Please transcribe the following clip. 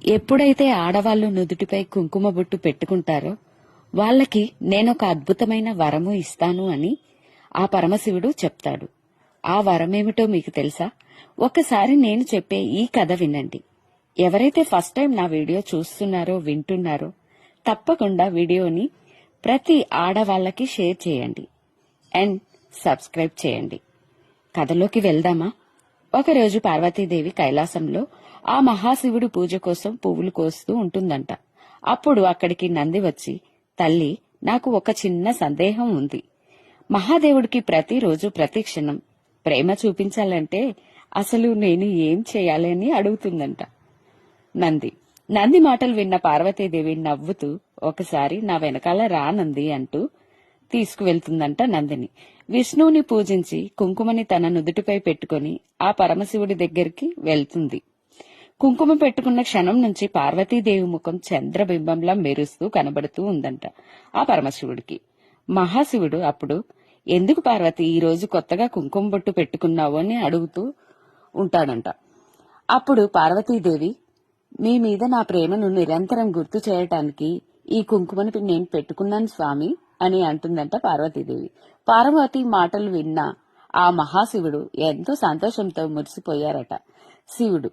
ఎప్పుడైతే ఆడవాళ్లు నుదుటిపై కుంకుమ బొట్టు పెట్టుకుంటారో వాళ్ళకి నేనొక అద్భుతమైన వరము ఇస్తాను అని ఆ పరమశివుడు చెప్తాడు. ఆ వరమేమిటో మీకు తెలుసా? ఒకసారి నేను చెప్పే ఈ కథ వినండి. ఎవరైతే ఫస్ట్ టైం నా వీడియో చూస్తున్నారో వింటున్నారో తప్పకుండా వీడియోని ప్రతి ఆడవాళ్లకి షేర్ చేయండి అండ్ సబ్స్క్రైబ్ చేయండి. కథలోకి వెళ్దామా? ఒకరోజు పార్వతీదేవి కైలాసంలో ఆ మహాశివుడు పూజ కోసం పువ్వులు కోస్తూ ఉంటుందంట. అప్పుడు అక్కడికి నంది వచ్చి, తల్లి, నాకు ఒక చిన్న సందేహం ఉంది. మహాదేవుడికి ప్రతిరోజు ప్రతి క్షణం ప్రేమ చూపించాలంటే అసలు నేను ఏం చేయాలి అని అడుగుతుందంట. నంది మాటలు విన్న పార్వతీదేవి నవ్వుతూ, ఒకసారి నా వెనకాల రా నంది అంటూ తీసుకువెళ్తుందంట నందిని. విష్ణువుని పూజించి కుంకుమని తన నుదుటిపై పెట్టుకుని ఆ పరమశివుడి దగ్గరికి వెళ్తుంది. కుంకుమ పెట్టుకున్న క్షణం నుంచి పార్వతీదేవి ముఖం చంద్రబింబంలా మెరుస్తూ కనబడుతూ ఉందంట ఆ పరమశివుడికి. మహాశివుడు అప్పుడు, ఎందుకు పార్వతి ఈ రోజు కొత్తగా కుంకుమ బొట్టు పెట్టుకున్నావు అని అడుగుతూ ఉంటాడంట. అప్పుడు పార్వతీదేవి, మీ మీద నా ప్రేమను నిరంతరం గుర్తు చేయటానికి ఈ కుంకుమని నేను పెట్టుకున్నాను స్వామి అని అంటుందంట పార్వతీదేవి. పార్వతి మాటలు విన్న ఆ మహాశివుడు ఎంతో సంతోషంతో మురిసిపోయారట. శివుడు